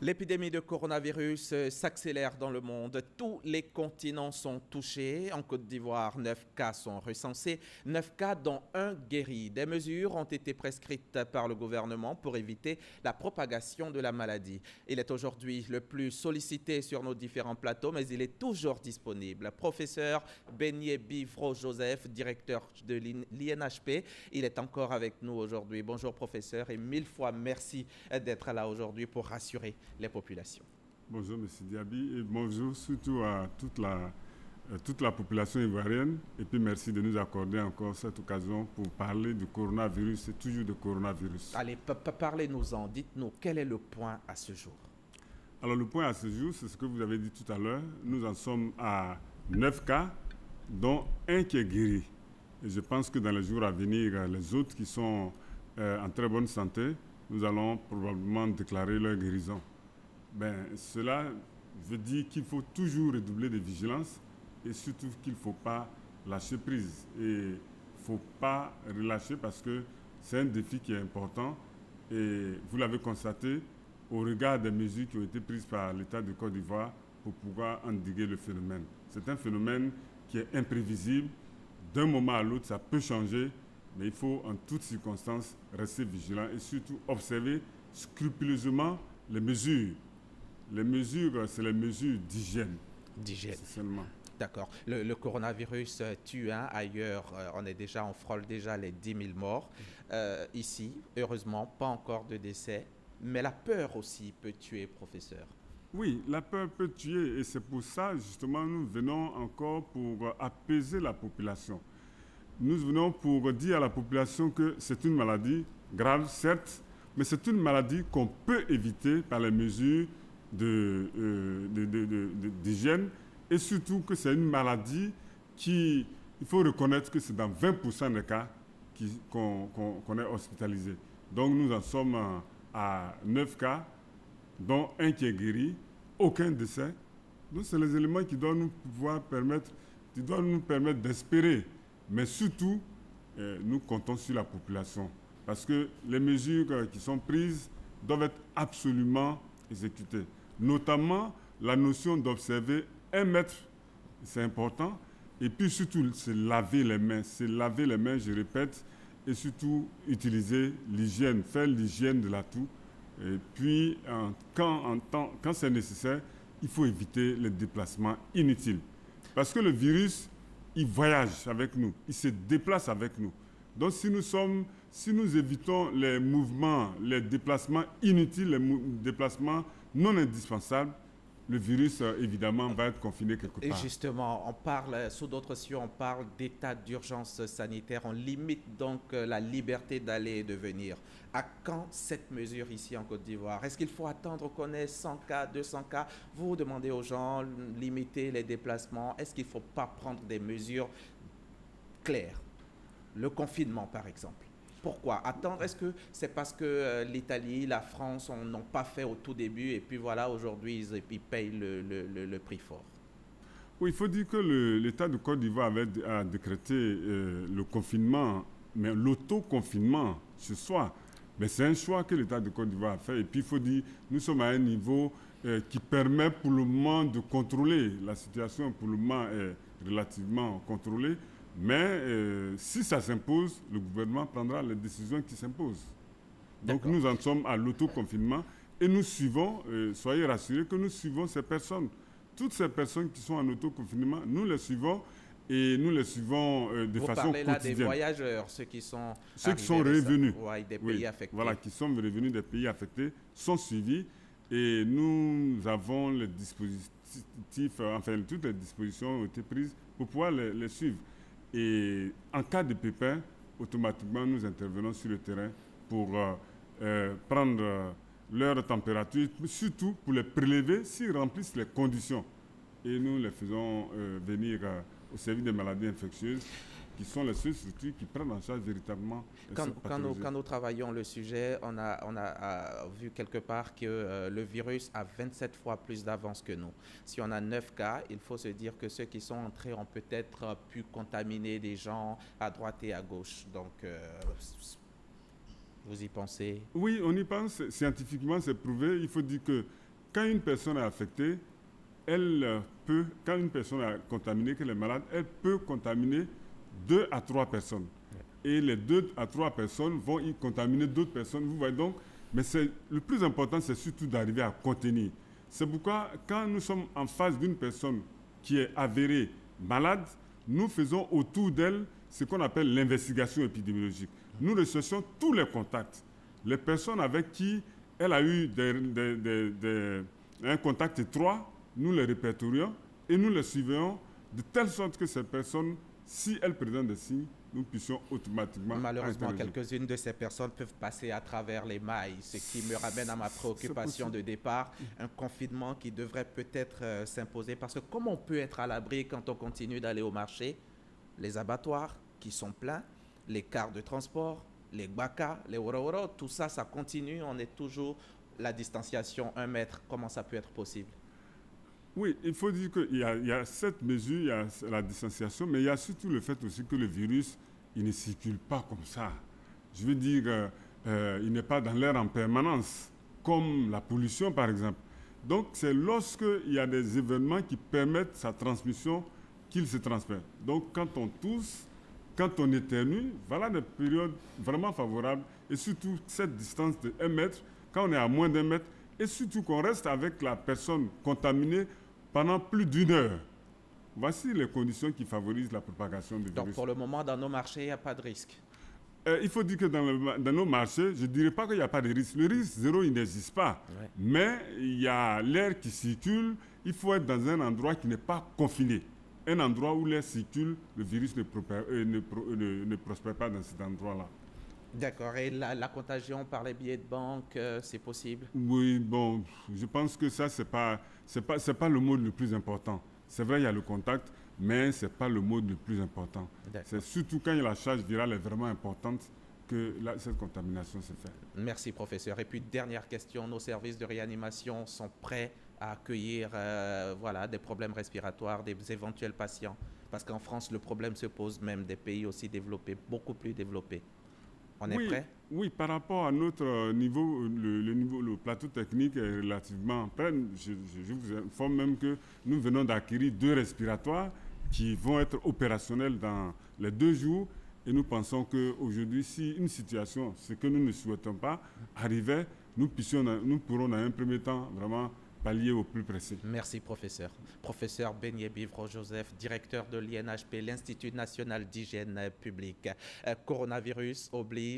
L'épidémie de coronavirus s'accélère dans le monde. Tous les continents sont touchés. En Côte d'Ivoire, 9 cas sont recensés, 9 cas dont un guéri. Des mesures ont été prescrites par le gouvernement pour éviter la propagation de la maladie. Il est aujourd'hui le plus sollicité sur nos différents plateaux, mais il est toujours disponible. Professeur Beignet Bivro Joseph, directeur de l'INHP, il est encore avec nous aujourd'hui. Bonjour professeur et mille fois merci d'être là aujourd'hui pour rassurer les populations. Bonjour M. Diaby et bonjour surtout à toute la population ivoirienne et puis merci de nous accorder encore cette occasion pour parler du coronavirus et toujours du coronavirus. Allez, parlez-nous-en, dites-nous quel est le point à ce jour. Alors le point à ce jour, c'est ce que vous avez dit tout à l'heure, nous en sommes à 9 cas dont un qui est guéri. Et je pense que dans les jours à venir, les autres qui sont en très bonne santé, nous allons probablement déclarer leur guérison. Cela veut dire qu'il faut toujours redoubler de vigilance et surtout qu'il ne faut pas lâcher prise. Et il ne faut pas relâcher parce que c'est un défi qui est important. Et vous l'avez constaté au regard des mesures qui ont été prises par l'État de Côte d'Ivoire pour pouvoir endiguer le phénomène. C'est un phénomène qui est imprévisible. D'un moment à l'autre, ça peut changer, mais il faut en toutes circonstances rester vigilant et surtout observer scrupuleusement les mesures. Les mesures, c'est les mesures d'hygiène. D'hygiène. Seulement. D'accord. Le coronavirus tue, hein, ailleurs, on frôle déjà les 10 000 morts. Ici, heureusement, pas encore de décès. Mais la peur aussi peut tuer, professeur. Oui, la peur peut tuer et c'est pour ça, justement, nous venons encore pour apaiser la population. Nous venons pour dire à la population que c'est une maladie grave, certes, mais c'est une maladie qu'on peut éviter par les mesures d'hygiène et surtout que c'est une maladie il faut reconnaître que c'est dans 20% des cas qu'on est hospitalisé. Donc nous en sommes à 9 cas, dont un qui est guéri, aucun décès. Donc c'est les éléments qui doivent nous permettre d'espérer. Mais surtout, nous comptons sur la population. Parce que les mesures qui sont prises doivent être absolument exécutées. Notamment, la notion d'observer 1 mètre, c'est important. Et puis surtout, c'est laver les mains. C'est laver les mains, je répète. Et surtout, utiliser l'hygiène, faire l'hygiène de la toux. Et puis, quand c'est nécessaire, il faut éviter les déplacements inutiles. Parce que le virus, il voyage avec nous, il se déplace avec nous. Donc si nous évitons les mouvements, les déplacements inutiles, les déplacements non indispensables, le virus, évidemment, va être confiné quelque part. Et justement, on parle, sous d'autres cieux, on parle d'état d'urgence sanitaire. On limite donc la liberté d'aller et de venir. À quand cette mesure ici en Côte d'Ivoire? Est-ce qu'il faut attendre qu'on ait 100 cas, 200 cas? Vous demandez aux gens de limiter les déplacements. Est-ce qu'il ne faut pas prendre des mesures claires? Le confinement, par exemple. Pourquoi attendre? Est-ce que c'est parce que l'Italie, la France n'ont pas fait au tout début et puis voilà, aujourd'hui, ils payent le prix fort? Oui, il faut dire que l'État de Côte d'Ivoire a décrété le confinement, mais l'autoconfinement ce soir. Mais c'est un choix que l'État de Côte d'Ivoire a fait. Et puis il faut dire, nous sommes à un niveau qui permet pour le moment de contrôler. La situation pour le moment est relativement contrôlée. Mais si ça s'impose, le gouvernement prendra les décisions qui s'imposent. Donc nous en sommes à l'autoconfinement et nous suivons, soyez rassurés que nous suivons ces personnes. Toutes ces personnes qui sont en autoconfinement, nous les suivons et nous les suivons de façon quotidienne. Vous parlez là des voyageurs, ceux qui sont revenus, des pays affectés. Voilà, qui sont revenus des pays affectés, sont suivis et nous avons les dispositifs, toutes les dispositions ont été prises pour pouvoir les suivre. Et en cas de pépin, automatiquement, nous intervenons sur le terrain pour prendre leur température, surtout pour les prélever s'ils remplissent les conditions. Et nous les faisons venir au service des maladies infectieuses, qui sont les seules structures qui prennent en charge véritablement quand nous travaillons le sujet, on a vu quelque part que le virus a 27 fois plus d'avance que nous. Si on a 9 cas, il faut se dire que ceux qui sont entrés ont peut-être pu contaminer des gens à droite et à gauche. Donc, vous y pensez? Oui, on y pense. Scientifiquement, c'est prouvé. Il faut dire que quand une personne est affectée, elle peut, quand une personne est contaminée, qu'elle est malade, elle peut contaminer 2 à 3 personnes. Et les 2 à 3 personnes vont y contaminer d'autres personnes. Vous voyez donc, mais le plus important, c'est surtout d'arriver à contenir. C'est pourquoi, quand nous sommes en face d'une personne qui est avérée malade, nous faisons autour d'elle ce qu'on appelle l'investigation épidémiologique. Nous recherchons tous les contacts. Les personnes avec qui elle a eu un contact étroit, nous les répertorions et nous les suivons de telle sorte que ces personnes, si elles présentent des signes, nous puissions automatiquement Malheureusement, interagir. quelques-unes de ces personnes peuvent passer à travers les mailles, ce qui me ramène à ma préoccupation de départ, un confinement qui devrait peut-être s'imposer. Parce que comment on peut être à l'abri quand on continue d'aller au marché? Les abattoirs qui sont pleins, les cars de transport, les baka, les woro, tout ça, ça continue. On est toujours la distanciation 1 mètre. Comment ça peut être possible? Oui, il faut dire qu'il y a cette mesure, il y a la distanciation, mais il y a surtout le fait aussi que le virus, il ne circule pas comme ça. Je veux dire, il n'est pas dans l'air en permanence, comme la pollution par exemple. Donc c'est lorsqu'il y a des événements qui permettent sa transmission qu'il se transmet. Donc quand on tousse, quand on éternue, voilà des périodes vraiment favorables. Et surtout cette distance de 1 mètre, quand on est à moins d'1 mètre, et surtout qu'on reste avec la personne contaminée pendant plus d'1 heure. Voici les conditions qui favorisent la propagation du virus. Donc pour le moment, dans nos marchés, il n'y a pas de risque. Il faut dire que dans nos marchés, je ne dirais pas qu'il n'y a pas de risque. Le risque zéro, il n'existe pas. Ouais. Mais il y a l'air qui circule. Il faut être dans un endroit qui n'est pas confiné. Un endroit où l'air circule, le virus ne prospère pas dans cet endroit-là. D'accord. Et la contagion par les billets de banque, c'est possible? Oui, bon, je pense que ça, c'est pas le mode le plus important. C'est vrai, il y a le contact, mais ce n'est pas le mode le plus important. C'est surtout quand la charge virale est vraiment importante que cette contamination se fait. Merci, professeur. Et puis, dernière question, nos services de réanimation sont prêts à accueillir voilà, des problèmes respiratoires, des éventuels patients? Parce qu'en France, le problème se pose même des pays aussi développés, beaucoup plus développés. On est prêt? Oui, par rapport à notre niveau, le plateau technique est relativement prêt. Je vous informe même que nous venons d'acquérir 2 respiratoires qui vont être opérationnels dans les 2 jours. Et nous pensons qu'aujourd'hui, si une situation, ce que nous ne souhaitons pas, arrivait, nous pourrons dans un premier temps vraiment pallier au plus pressé. Merci, professeur. Professeur Beignet Bivre-Joseph, directeur de l'INHP, l'Institut national d'hygiène publique. Coronavirus oblige.